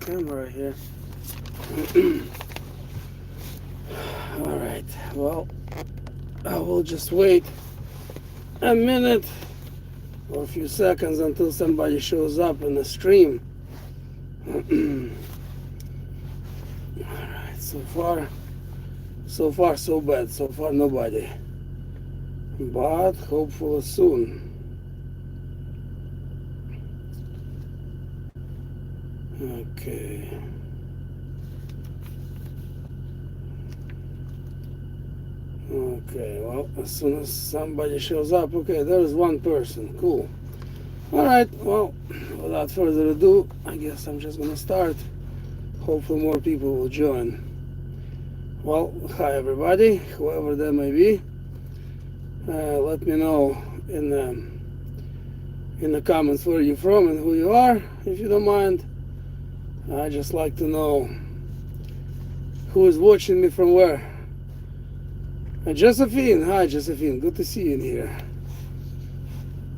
camera here. Alright, well, I will just wait a minute or a few seconds until somebody shows up in the stream. Alright, so far so bad. So far nobody. But hopefully soon. Okay. Okay, well, as soon as somebody shows up, okay, there's one person, cool. Alright, well, without further ado, I guess I'm just gonna start. Hopefully more people will join. Well, hi everybody, whoever that may be. Let me know in the comments where you're from and who you are, if you don't mind. I just like to know who is watching me from where. Josephine, hi Josephine, good to see you in here.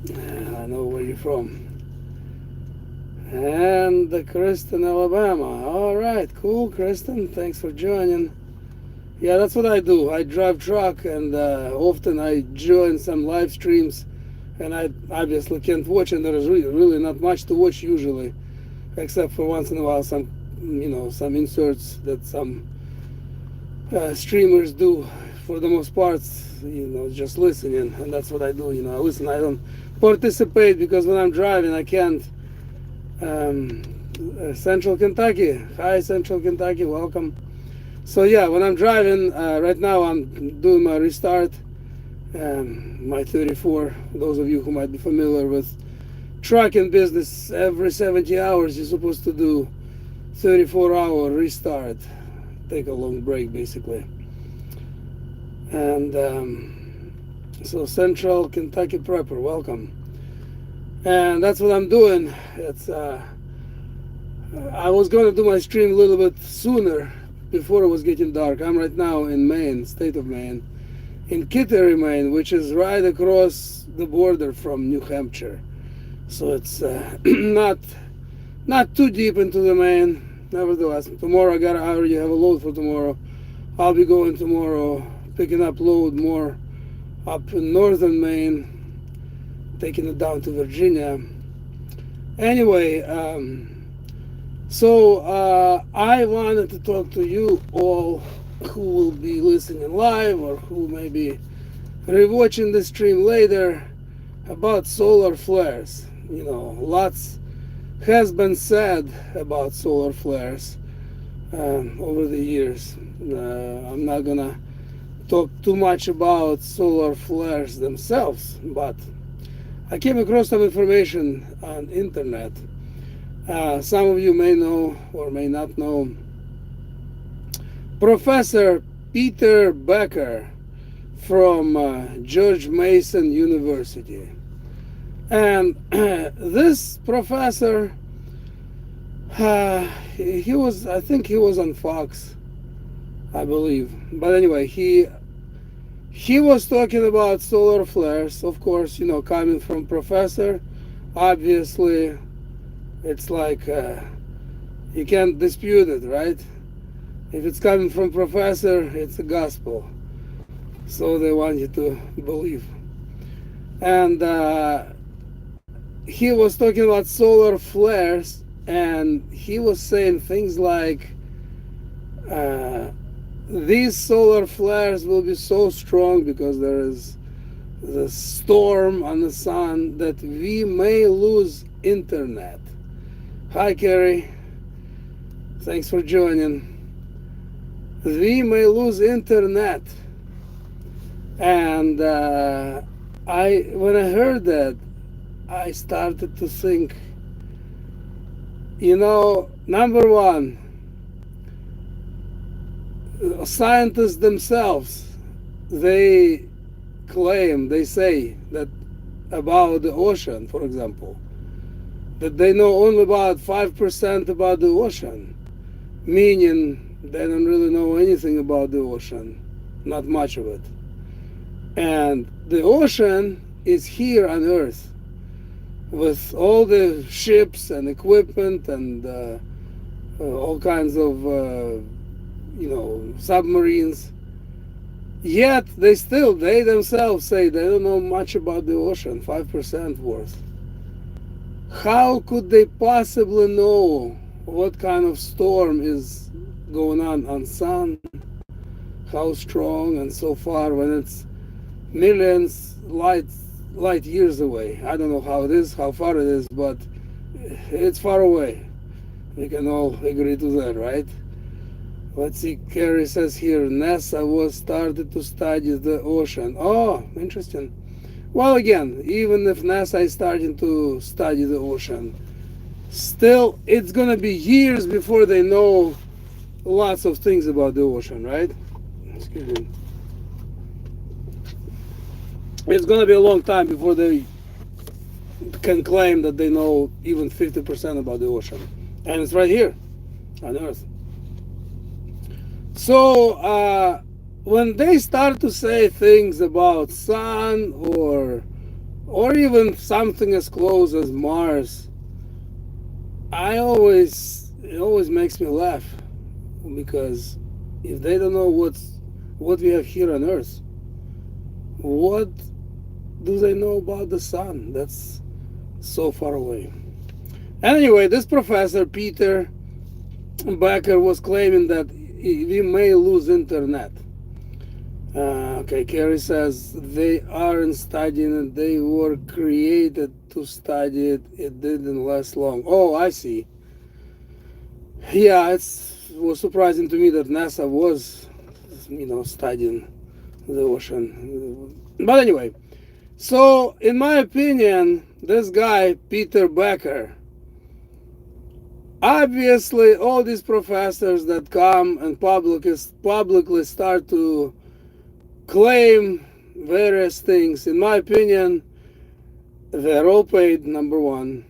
I know where you're from. And Kristen, Alabama. Alright, cool, Kristen, thanks for joining. Yeah, that's what I do. I drive truck, and often I join some live streams, and I obviously can't watch, and there is really not much to watch usually, except for once in a while some inserts that some streamers do. For the most part, just listening, and that's what I do. I listen. I don't participate because when I'm driving, I can't. Central Kentucky, hi Central Kentucky, welcome. So yeah, when I'm driving, right now I'm doing my restart, my 34. Those of you who might be familiar with trucking business, every 70 hours you're supposed to do 34-hour restart, take a long break basically. And so Central Kentucky Prepper, welcome. And that's what I'm doing. It's I was going to do my stream a little bit sooner, before it was getting dark. I'm right now in Maine, state of Maine, in Kittery, Maine, which is right across the border from New Hampshire. So it's not too deep into the Maine. Nevertheless, tomorrow I already have a load for tomorrow. I'll be going tomorrow, picking up load more up in northern Maine, taking it down to Virginia. Anyway, so I wanted to talk to you all who will be listening live or who may be rewatching the stream later about solar flares. Lots has been said about solar flares over the years. I'm not gonna talk too much about solar flares themselves, but I came across some information on internet. Some of you may know or may not know Professor Peter Becker from George Mason University. And this professor, I think he was on Fox, I believe. But anyway, he was talking about solar flares. Of course, coming from professor, obviously, it's like you can't dispute it, right? If it's coming from professor, it's the gospel. So they want you to believe. And he was talking about solar flares, and he was saying things like, these solar flares will be so strong because there is the storm on the sun that we may lose internet. Hi Carrie, thanks for joining. We may lose internet. And when I heard that, I started to think, number one, scientists themselves, they say that about the ocean, for example, that they know only about 5% about the ocean, meaning they don't really know anything about the ocean, not much of it. And the ocean is here on Earth with all the ships and equipment and all kinds of submarines. Yet they themselves say they don't know much about the ocean, 5% worth. How could they possibly know what kind of storm is going on sun, how strong and so far when it's millions light years away? I don't know how it is, how far it is, but it's far away. We can all agree to that, right? Let's see, Kerry says here, NASA was started to study the ocean. Oh, interesting. Well, again, even if NASA is starting to study the ocean, still it's gonna be years before they know lots of things about the ocean, right? Excuse me. It's gonna be a long time before they can claim that they know even 50% about the ocean. And it's right here on Earth. So when they start to say things about sun or even something as close as Mars, it always makes me laugh, because if they don't know what we have here on Earth, what do they know about the sun? That's so far away. Anyway, this professor Peter Becker was claiming that we may lose internet. Okay, Kerry says they aren't studying it. They were created to study it. It didn't last long. Oh, I see. Yeah, it was surprising to me that NASA was, studying the ocean. But anyway, so in my opinion, this guy Peter Becker, obviously all these professors that come and publicly start to claim various things, in my opinion, they're all paid, number one.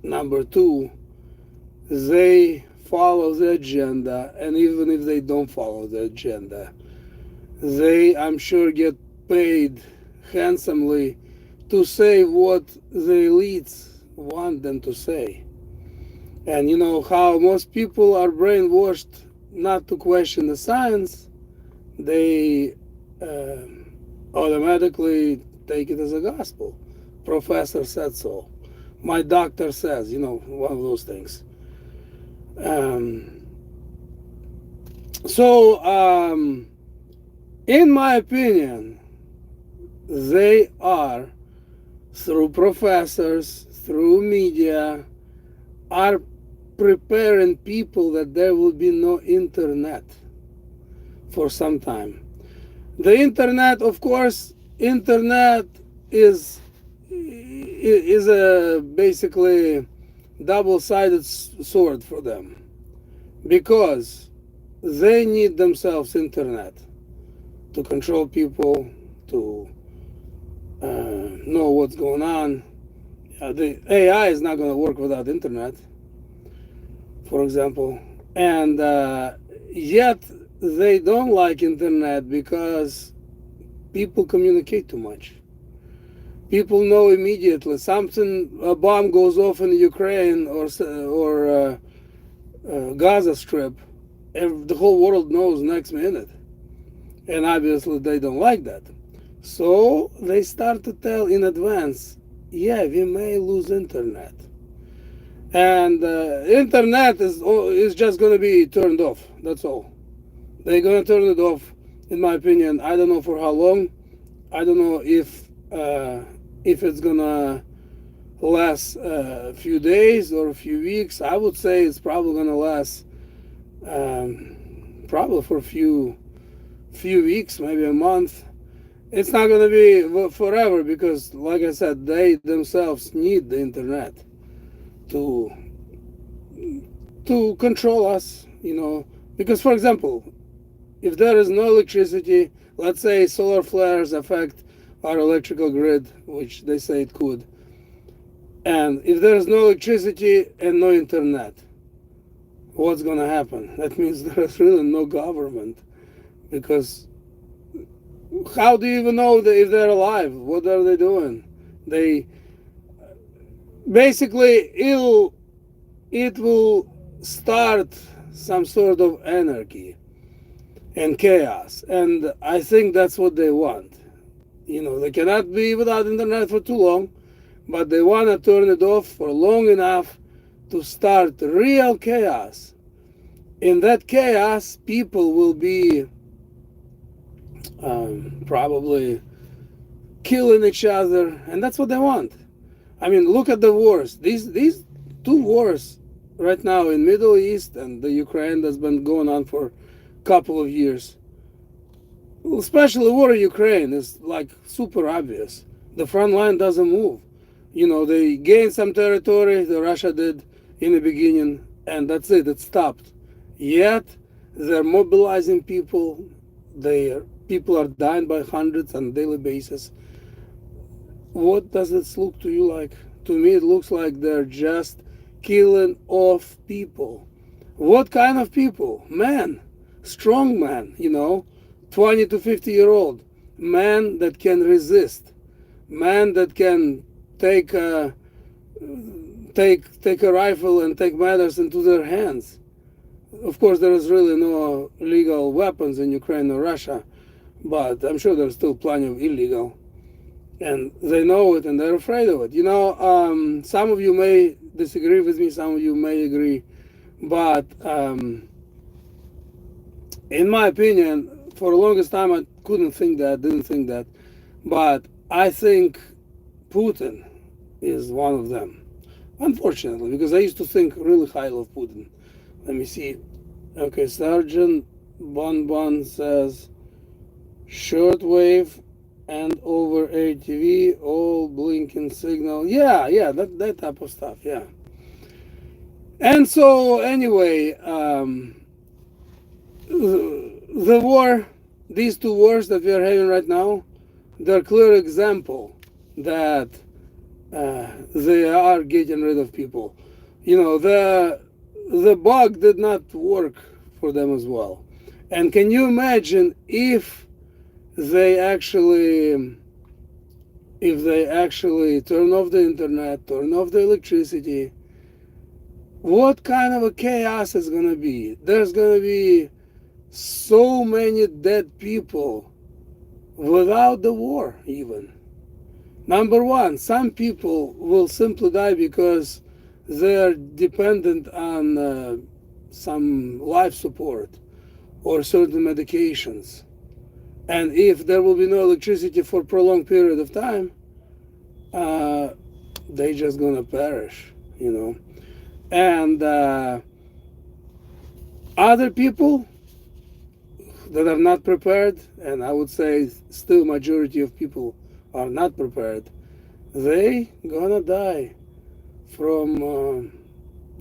Number two, they follow the agenda, and even if they don't follow the agenda, they, I'm sure, get paid handsomely to say what the elites want them to say. And you know how most people are brainwashed not to question the science, they automatically take it as a gospel. Professor said so. My doctor says, one of those things. So, in my opinion, they are, through professors, through media, are preparing people that there will be no internet for some time. The internet, of course, internet is a basically double-sided sword for them, because they need themselves internet to control people, to know what's going on. The AI is not going to work without internet, for example, and yet they don't like internet because people communicate too much. People know immediately a bomb goes off in Ukraine or Gaza Strip, the whole world knows next minute, and obviously they don't like that. So they start to tell in advance, yeah, we may lose internet, and internet is just going to be turned off. That's all. They're going to turn it off, in my opinion. I don't know for how long. I don't know if it's going to last a few days or a few weeks. I would say it's probably going to last probably for a few weeks, maybe a month. It's not going to be forever, because, like I said, they themselves need the internet to control us, Because, for example, if there is no electricity, let's say solar flares affect our electrical grid, which they say it could, and if there is no electricity and no internet, what's going to happen? That means there is really no government, because how do you even know if they're alive? What are they doing? They basically it will start some sort of anarchy and chaos. And I think that's what they want. They cannot be without internet for too long, but they want to turn it off for long enough to start real chaos. In that chaos, people will be probably killing each other, and that's what they want. I mean, look at the wars. These two wars right now in Middle East and the Ukraine that's been going on for a couple of years. Especially war in Ukraine is like super obvious. The front line doesn't move. They gained some territory, the Russia did in the beginning, and that's it, it stopped. Yet they're mobilizing people. People are dying by hundreds on a daily basis. What does it look to you like? To me, it looks like they're just killing off people. What kind of people? Men, strong men, 20 to 50-year-old man that can resist, man that can take a rifle and take matters into their hands. Of course, there is really no legal weapons in Ukraine or Russia, but I'm sure there's still plenty of illegal, and they know it and they're afraid of it. Some of you may disagree with me, some of you may agree, but in my opinion, for the longest time I didn't think that, but I think Putin is one of them, unfortunately, because I used to think really highly of Putin. Let me see. Okay, Sergeant Bonbon says shortwave and over ATV, all blinking signal. Yeah, that type of stuff, yeah. And so anyway, the war, these two wars that we are having right now, they're a clear example that they are getting rid of people. The bug did not work for them as well. And can you imagine if they actually turn off the internet, turn off the electricity, what kind of a chaos is going to be? There's going to be so many dead people without the war even. Number one, some people will simply die because they're dependent on some life support or certain medications. And if there will be no electricity for a prolonged period of time, they're just gonna perish, And other people that are not prepared, and I would say still majority of people are not prepared, they gonna die from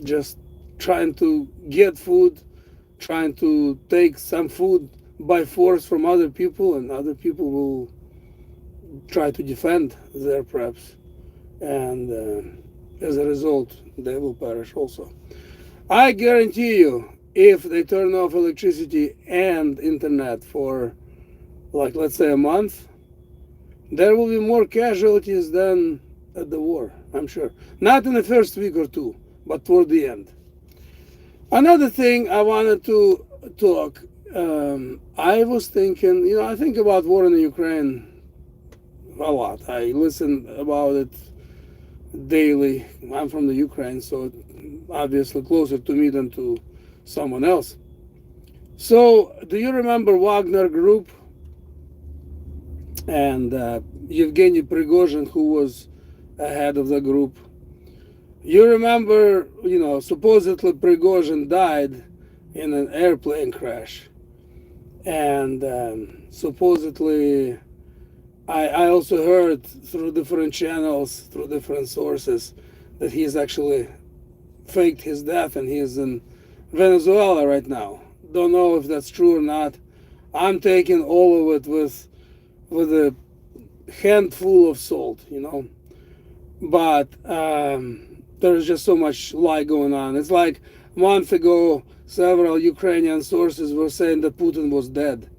just trying to get food, trying to take some food by force from other people, and other people will try to defend their preps, and as a result they will perish also. I guarantee you, if they turn off electricity and internet for, like, let's say a month, there will be more casualties than at the war, I'm sure. Not in the first week or two, but toward the end. Another thing I wanted to talk, I was thinking, I think about war in the Ukraine a lot. I listen about it daily. I'm from the Ukraine, so it's obviously closer to me than to someone else. So, do you remember Wagner Group and Yevgeny Prigozhin, who was ahead of the group? You remember, supposedly Prigozhin died in an airplane crash, and supposedly I also heard through different channels, through different sources, that he's actually faked his death and he's in Venezuela right now. Don't know if that's true or not. I'm taking all of it with a handful of salt, But there's just so much lie going on. It's like a month ago, several Ukrainian sources were saying that Putin was dead.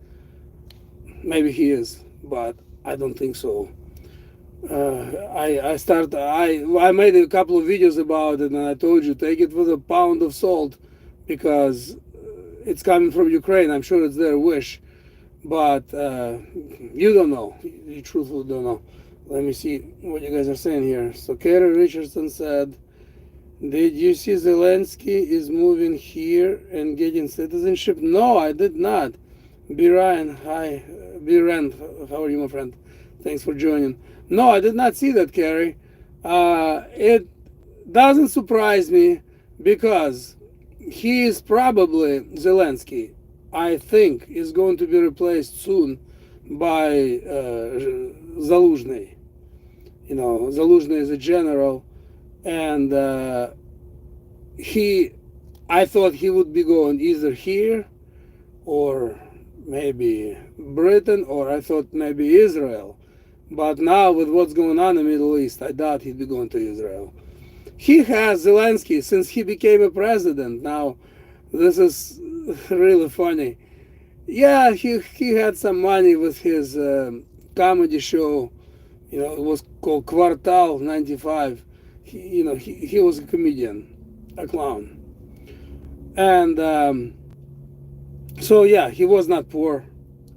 Maybe he is, but I don't think so. I made a couple of videos about it, and I told you, take it with a pound of salt. because it's coming from Ukraine. I'm sure it's their wish, but you don't know. You truthfully don't know. Let me see what you guys are saying here. So Kerry Richardson said, did you see Zelensky is moving here and getting citizenship? No, I did not. B. Ryan, hi. B. Rand, how are you, my friend? Thanks for joining. No, I did not see that, Kerry. It doesn't surprise me because he is probably, Zelensky, I think, is going to be replaced soon by Zaluzhny. You know, Zaluzhny is a general, and I thought he would be going either here or maybe Britain, or I thought maybe Israel. But now with what's going on in the Middle East, I doubt he'd be going to Israel. He has Zelensky since he became a president. Now, this is really funny. Yeah, he had some money with his comedy show. You know, it was called Quartal 95. He was a comedian, a clown. And so, yeah, he was not poor,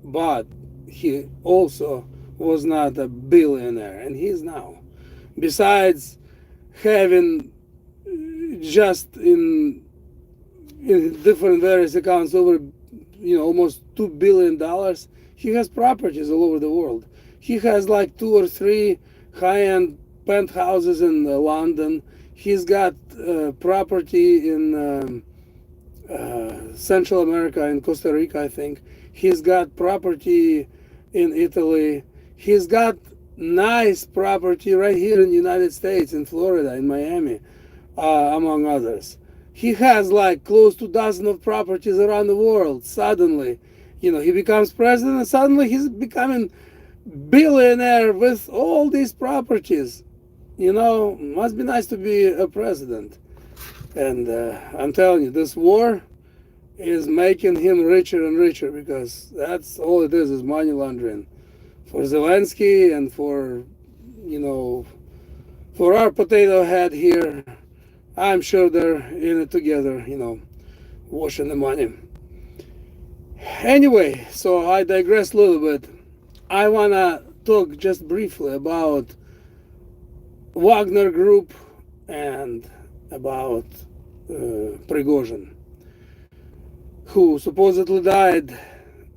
but he also was not a billionaire, and he's now. Besides having just in different various accounts over, almost $2 billion, he has properties all over the world. He has like 2 or 3 high-end penthouses in London. He's got property in Central America, in Costa Rica, I think. He's got property in Italy. He's got nice property right here in the United States, in Florida, in Miami, among others. He has like close to a dozen of properties around the world. Suddenly, he becomes president, and suddenly he's becoming billionaire with all these properties. Must be nice to be a president. And I'm telling you, this war is making him richer and richer, because that's all it is money laundering. For Zelensky and for our potato head here, I'm sure they're in it together, washing the money. Anyway, so I digress a little bit. I want to talk just briefly about Wagner Group and about Prigozhin, who supposedly died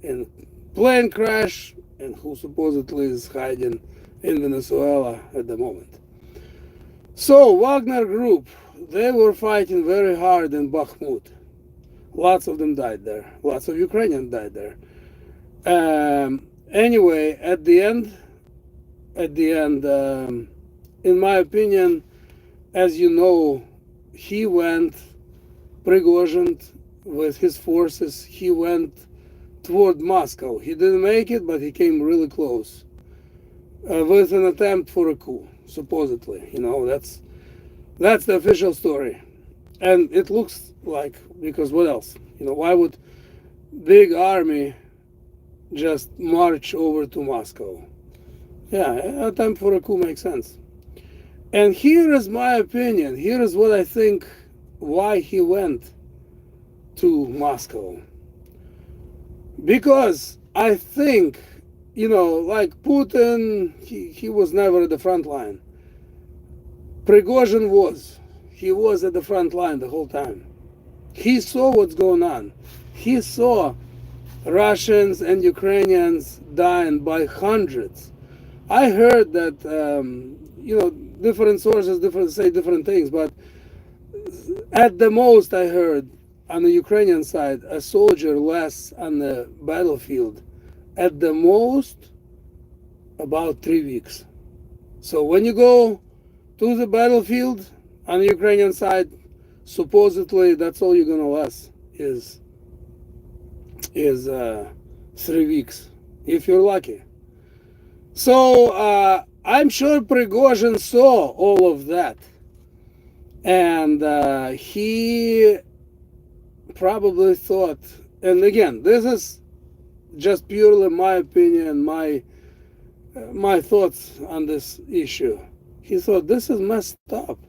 in a plane crash and who supposedly is hiding in Venezuela at the moment. So Wagner Group, they were fighting very hard in Bakhmut. Lots of them died there. Lots of Ukrainians died there. Anyway, at the end, in my opinion, as you know, he went, Prigozhin, with his forces, he went toward Moscow. He didn't make it, but he came really close, with an attempt for a coup, supposedly. That's the official story. And it looks like, because what else? Why would big army just march over to Moscow? Yeah, an attempt for a coup makes sense. And here is my opinion. Here is what I think why he went to Moscow. Because I think, like Putin, he was never at the front line. Prigozhin was. He was at the front line the whole time. He saw what's going on. He saw Russians and Ukrainians dying by hundreds. I heard that, different sources say different things, but at the most I heard on the Ukrainian side, a soldier less on the battlefield. At the most, about 3 weeks. So when you go to the battlefield on the Ukrainian side, supposedly that's all you're gonna last is 3 weeks, if you're lucky. So I'm sure Prigozhin saw all of that, and he probably thought, and again, this is just purely my opinion, my thoughts on this issue. He thought, this is messed up,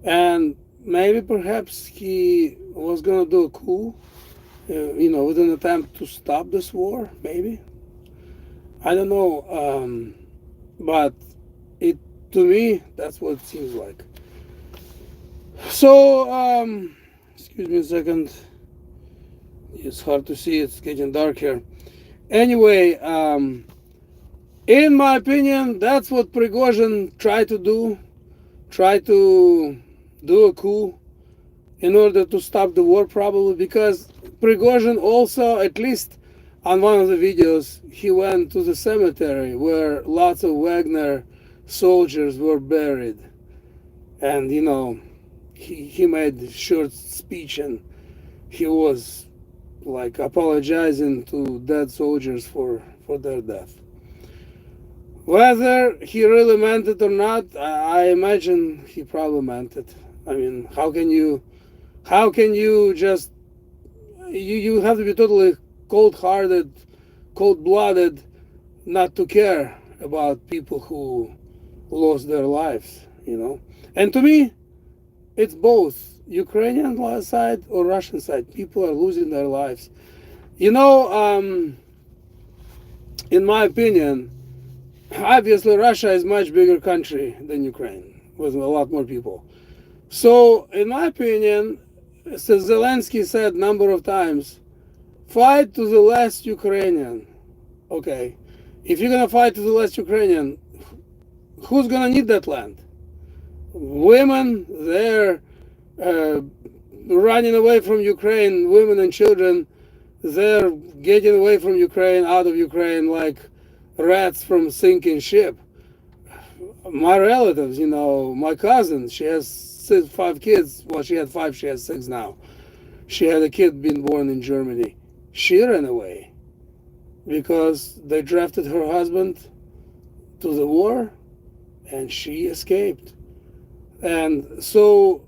and maybe perhaps he was going to do a coup, with an attempt to stop this war, maybe. I don't know, but it to me that's what it seems like. So, excuse me a second. It's hard to see. It's getting dark here. Anyway, in my opinion, that's what Prigozhin tried to do. Try to do a coup in order to stop the war, probably because Prigozhin also, at least on one of the videos, he went to the cemetery where lots of Wagner soldiers were buried, and he made a short speech, and he was like apologizing to dead soldiers for their death. Whether he really meant it or not, I imagine he probably meant it. I mean, how can you just, you have to be totally cold-hearted, cold-blooded, not to care about people who lost their lives, And to me, it's both Ukrainian side or Russian side. People are losing their lives. In my opinion, obviously Russia is a much bigger country than Ukraine, with a lot more people. So, in my opinion, Zelensky said a number of times, fight to the last Ukrainian. Okay, if you're gonna fight to the last Ukrainian, who's gonna need that land? Women, they're running away from Ukraine. Women and children, they're getting away from Ukraine, out of Ukraine, like rats from sinking ship. My relatives, my cousin, she has 5 kids. Well, she had 5, she has 6 now. She had a kid being born in Germany. She ran away because they drafted her husband to the war, and she escaped. And so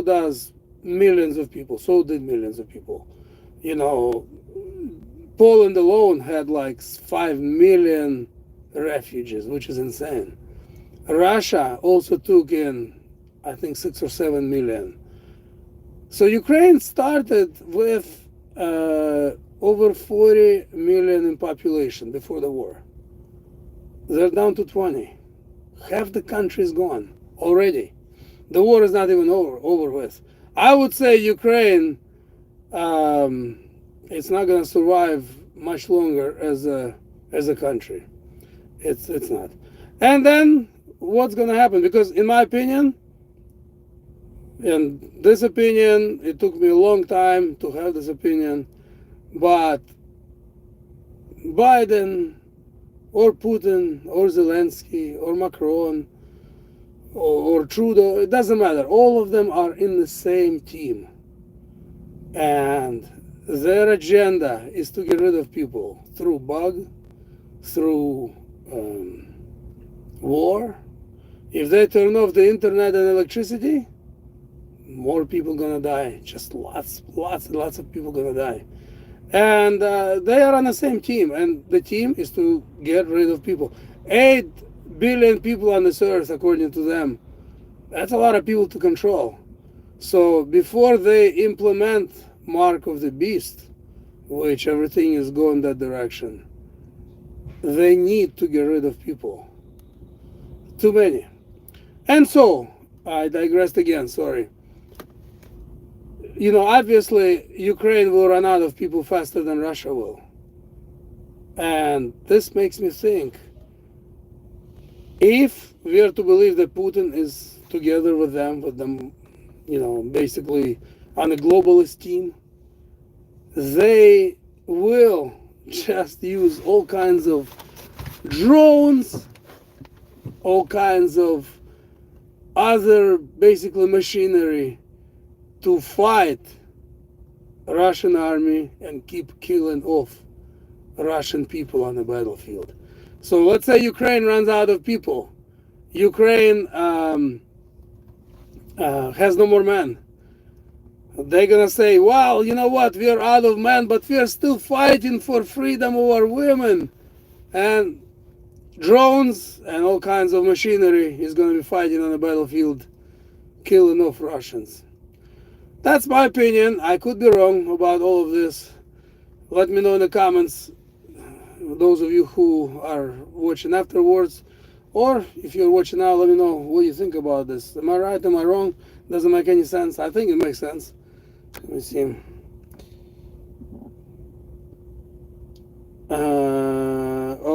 does millions of people. So did millions of people. Poland alone had like 5 million refugees, which is insane. Russia also took in, I think, 6 or 7 million. So Ukraine started with over 40 million in population before the war. They're down to 20. Half the country is gone already. The war is not even over with. I would say Ukraine, it's not going to survive much longer as a country. It's not. And then what's going to happen? Because in my opinion, and this opinion, it took me a long time to have this opinion, but Biden or Putin or Zelensky or Macron or Trudeau, it doesn't matter. All of them are in the same team. And their agenda is to get rid of people through bug, through war. If they turn off the internet and electricity, more people gonna die. Just lots and lots of people gonna die. And they are on the same team, and the team is to get rid of people. 8 billion people on this earth, according to them. That's a lot of people to control. So before they implement Mark of the Beast, which everything is going that direction, they need to get rid of people. Too many. And so, I digressed again, sorry. Obviously, Ukraine will run out of people faster than Russia will. And this makes me think, if we are to believe that Putin is together with them, basically on a globalist team, they will just use all kinds of drones, all kinds of other basically machinery to fight Russian army and keep killing off Russian people on the battlefield. So let's say Ukraine runs out of people. Ukraine has no more men. They're gonna say, well, you know what, we are out of men, but we are still fighting for freedom of our women. And drones and all kinds of machinery is gonna be fighting on the battlefield, killing off Russians. That's my opinion. I could be wrong about all of this. Let me know in the comments, those of you who are watching afterwards, or if you're watching now, let me know what you think about this. Am I right? Am I wrong? Doesn't make any sense. I think it makes sense. Let me see.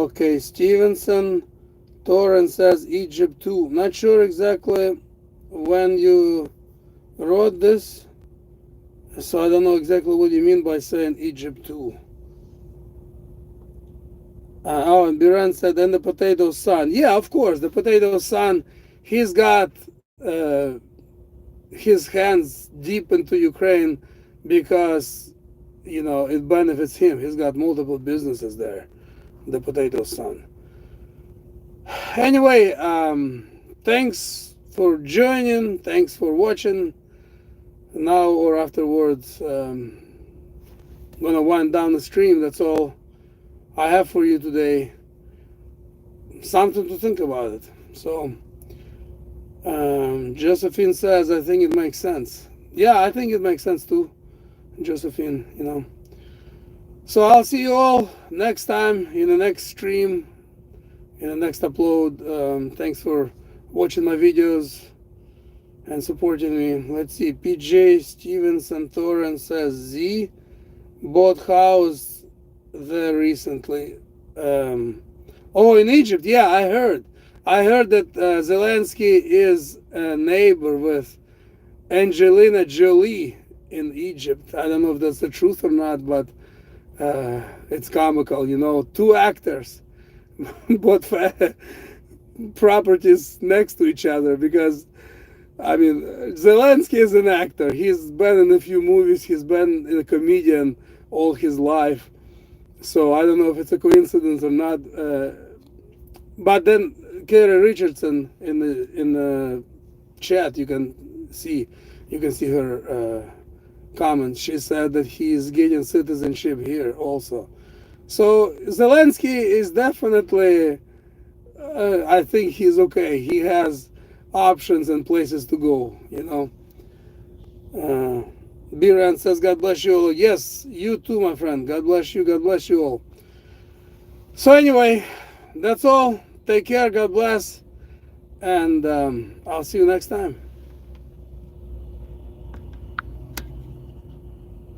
Okay, Stevenson Torrance says Egypt too. Not sure exactly when you wrote this, so I don't know exactly what you mean by saying Egypt too. Oh, and Biran said, and the potato son. Yeah, of course, the potato son, he's got his hands deep into Ukraine because, it benefits him. He's got multiple businesses there, the potato son. Anyway, thanks for joining. Thanks for watching. Now or afterwards, I'm going to wind down the stream. That's all I have for you today. Something to think about it. So, Josephine says, I think it makes sense. Yeah, I think it makes sense too, Josephine. So I'll see you all next time in the next stream, in the next upload. Thanks for watching my videos and supporting me. Let's see. PJ Stevenson Torrance says Z bought house there recently. Oh, in Egypt. Yeah, I heard. I heard that Zelensky is a neighbor with Angelina Jolie in Egypt. I don't know if that's the truth or not, but it's comical. Two actors bought properties next to each other because, Zelensky is an actor. He's been in a few movies. He's been a comedian all his life. So I don't know if it's a coincidence or not. But then Kerry Richardson in the chat, you can see her comments. She said that he is getting citizenship here also. So Zelensky is definitely, I think he's okay. He has options and places to go. Biran says, God bless you all. Yes, you too, my friend. God bless you. God bless you all. So anyway, that's all. Take care. God bless. And I'll see you next time.